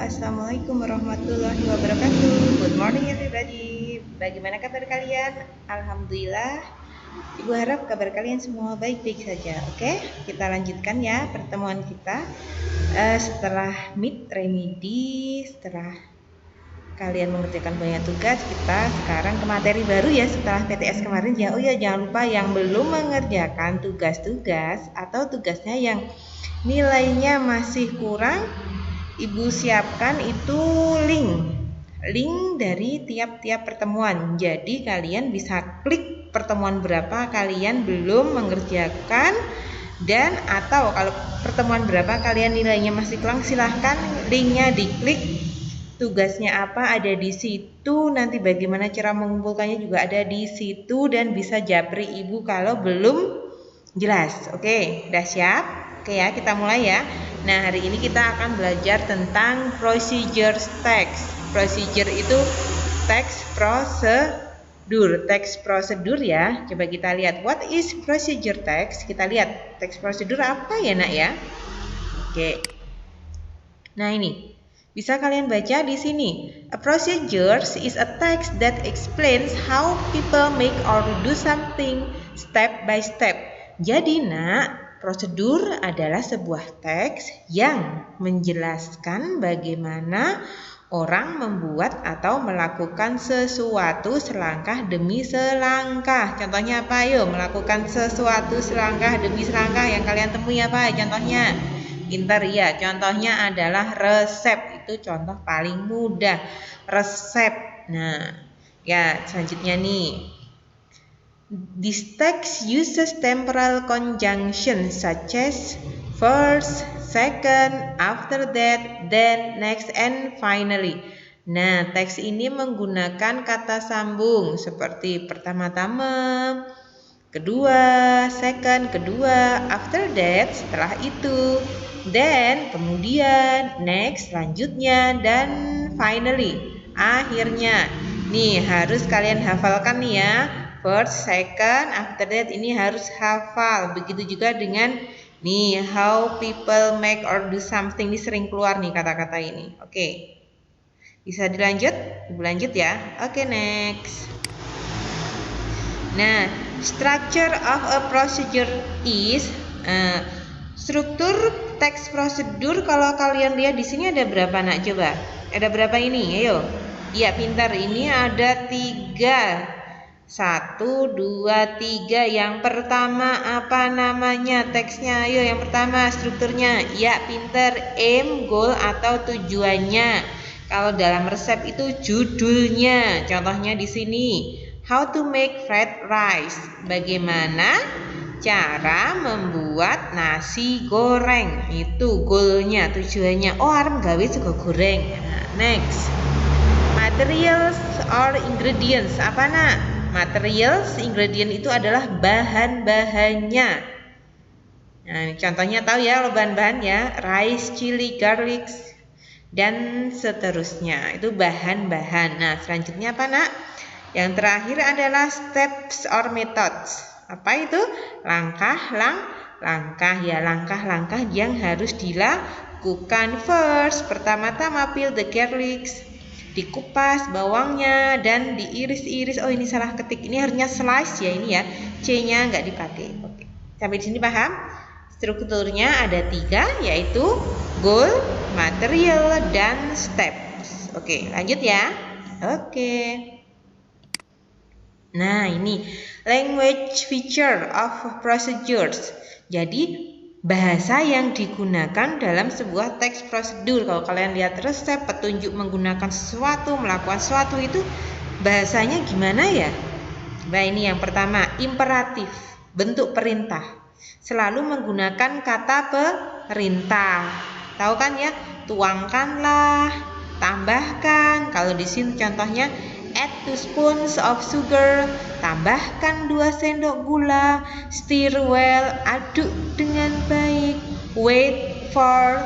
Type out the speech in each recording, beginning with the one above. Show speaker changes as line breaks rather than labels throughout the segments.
Assalamualaikum warahmatullahi wabarakatuh. Good morning everybody. Bagaimana kabar kalian? Alhamdulillah. Ibu harap kabar kalian semua baik-baik saja. Oke, kita lanjutkan ya pertemuan kita. Setelah mid remedi, setelah kalian mengerjakan banyak tugas, kita sekarang ke materi baru ya setelah PTS kemarin ya. Oh ya, jangan lupa yang belum mengerjakan tugas-tugas atau tugasnya yang nilainya masih kurang, Ibu siapkan itu link dari tiap-tiap pertemuan. Jadi kalian bisa klik pertemuan berapa kalian belum mengerjakan, dan atau kalau pertemuan berapa kalian nilainya masih kurang, silahkan linknya diklik. Tugasnya apa ada di situ, nanti bagaimana cara mengumpulkannya juga ada di situ, dan bisa japri ibu kalau belum jelas. Oke, udah siap? Oke ya, kita mulai ya. Nah, hari ini kita akan belajar tentang procedure text. Procedure itu text prosedur ya. Coba kita lihat, what is procedure text? Kita lihat text prosedur apa ya nak ya. Oke. Nah, ini bisa kalian baca di sini. A procedure is a text that explains how people make or do something step by step. Jadi nak, prosedur adalah sebuah teks yang menjelaskan bagaimana orang membuat atau melakukan sesuatu selangkah demi selangkah. Contohnya apa? Ayo, melakukan sesuatu selangkah demi selangkah yang kalian temui apa? Contohnya, pintar ya. Contohnya adalah resep. Itu contoh paling mudah. Resep. Nah, ya selanjutnya nih. This text uses temporal conjunctions such as first, second, after that, then, next, and finally. Nah, teks ini menggunakan kata sambung seperti pertama-tama, kedua, second, kedua, after that, setelah itu, then, kemudian, next, selanjutnya, dan finally, akhirnya. Nih, harus kalian hafalkan nih ya. First, second, after that, ini harus hafal. Begitu juga dengan nih, how people make or do something. Ini sering keluar nih kata-kata ini. Oke. Bisa dilanjut? Ibu lanjut ya. Oke, next. Nah, structure of a procedure is struktur teks prosedur. Kalau kalian lihat di sini ada berapa nak? Coba. Ada berapa ini? Ayo. Iya, pintar. Ini ada 3. 1, 2, 3. Yang pertama apa namanya teksnya? Ayo, yang pertama strukturnya. Ya, pinter. Aim, goal atau tujuannya. Kalau dalam resep itu judulnya. Contohnya di sini, how to make fried rice. Bagaimana cara membuat nasi goreng. Itu goalnya, tujuannya. Oh, arep gawe sego goreng. Nah, next. Materials or ingredients. Apa nak? Materials, ingredient itu adalah bahan-bahannya. Nah, contohnya tahu ya lo bahan-bahan ya, rice, chili, garlic, dan seterusnya. Itu bahan-bahan. Nah, selanjutnya apa nak? Yang terakhir adalah steps or methods. Apa itu? Langkah ya, langkah-langkah yang harus dilakukan. First, pertama-tama peel the garlic. Dikupas bawangnya dan diiris-iris. Oh, ini salah ketik. Ini harusnya slice ya, ini ya. C-nya nggak dipakai. Oke. Sampai di sini paham? Strukturnya ada 3, yaitu goal, material, dan steps. Oke, lanjut ya. Oke. Nah, ini language feature of procedures. Jadi bahasa yang digunakan dalam sebuah teks prosedur. Kalau kalian lihat resep, petunjuk menggunakan sesuatu, melakukan sesuatu, itu bahasanya gimana ya? Nah, ini yang pertama, imperatif, bentuk perintah. Selalu menggunakan kata perintah. Tahu kan ya? Tuangkanlah, tambahkan. Kalau di sini contohnya, add 2 spoons of sugar, tambahkan 2 sendok gula, stir well, aduk dengan baik, wait for,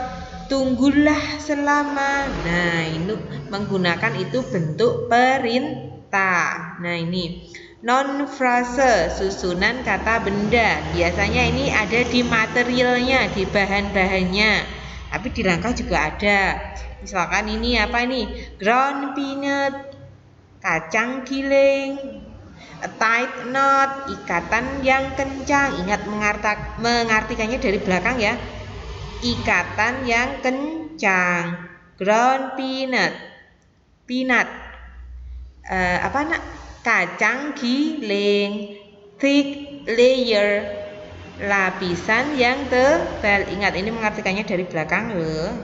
tunggulah selama. Nah, ini menggunakan itu bentuk perintah. Nah, ini non frase, susunan kata benda. Biasanya ini ada di materialnya, di bahan-bahannya. Tapi di langkah juga ada. Misalkan ini apa ini? Ground peanut, kacang giling, a tight knot, ikatan yang kencang. Ingat mengartikannya dari belakang ya. Ikatan yang kencang. Ground peanut, apa nak? Kacang giling, thick layer, lapisan yang tebal. Ingat ini mengartikannya dari belakang loh.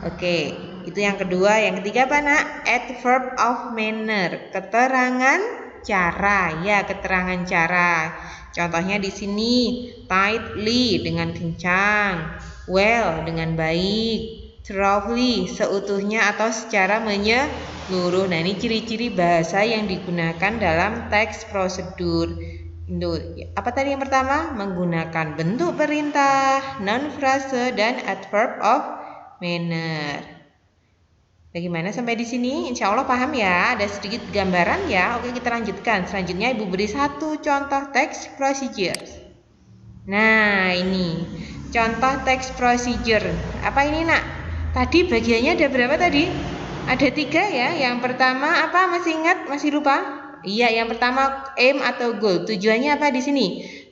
Oke, itu yang kedua. Yang ketiga apa nak? Adverb of manner, keterangan cara. Ya, keterangan cara. Contohnya di sini tightly dengan kencang, well dengan baik, thoroughly seutuhnya atau secara menyeluruh. Nah, ini ciri-ciri bahasa yang digunakan dalam teks prosedur. Apa tadi yang pertama? Menggunakan bentuk perintah, non frase dan adverb of manner. Bagaimana sampai di sini? Insya Allah paham ya. Ada sedikit gambaran ya. Oke, kita lanjutkan. Selanjutnya Ibu beri satu contoh teks procedure. Nah, ini contoh teks procedure. Apa ini nak? Tadi bagiannya ada berapa tadi? Ada 3 ya. Yang pertama apa? Masih ingat? Masih lupa? Iya, yang pertama aim atau goal. Tujuannya apa di sini?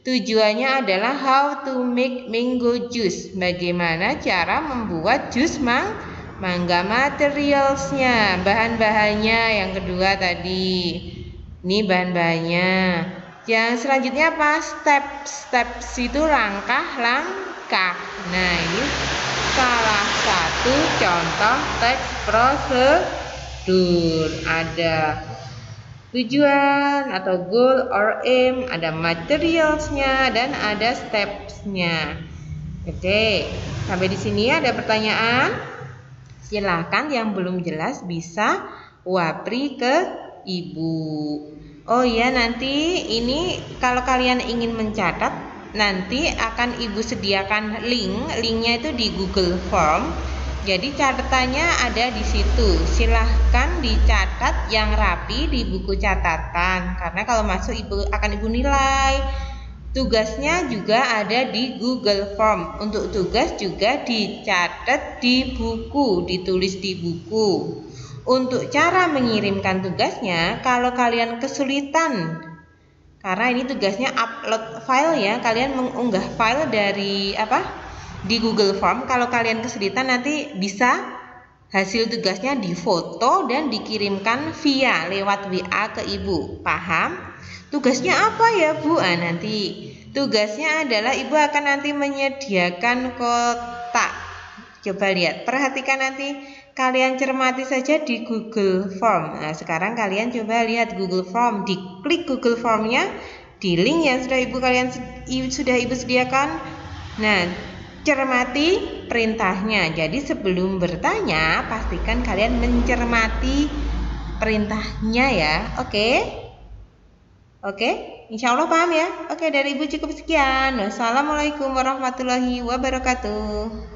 Tujuannya adalah how to make mango juice. Bagaimana cara membuat jus mangga. Materialsnya, bahan-bahannya. Yang kedua tadi, ini bahan-bahannya. Yang selanjutnya apa? Steps itu langkah-langkah. Nah, ini salah satu contoh teks prosedur. Ada tujuan atau goal or aim, ada materialsnya dan ada stepsnya. Oke, sampai di sini ada pertanyaan? Silahkan yang belum jelas bisa wapri ke Ibu. Oh iya, nanti ini kalau kalian ingin mencatat, nanti akan Ibu sediakan linknya itu di Google Form. Jadi catatannya ada di situ. Silahkan dicatat yang rapi di buku catatan. Karena kalau masuk akan Ibu nilai. Tugasnya juga ada di Google Form. Untuk tugas juga dicatat di buku, ditulis di buku. Untuk cara mengirimkan tugasnya, kalau kalian kesulitan, karena ini tugasnya upload file ya, kalian mengunggah file dari di Google Form. Kalau kalian kesulitan nanti bisa hasil tugasnya difoto dan dikirimkan lewat WA ke Ibu. Paham? Tugasnya apa ya Bu? Nanti tugasnya adalah Ibu akan nanti menyediakan kotak. Coba lihat, perhatikan nanti. Kalian cermati saja di Google Form. Nah, sekarang kalian coba lihat Google Form, diklik Google Formnya di link yang sudah Ibu sediakan. Nah, cermati perintahnya. Jadi sebelum bertanya, pastikan kalian mencermati perintahnya ya. Oke? Insya Allah paham ya. Oke, dari Ibu cukup sekian. Wassalamualaikum warahmatullahi wabarakatuh.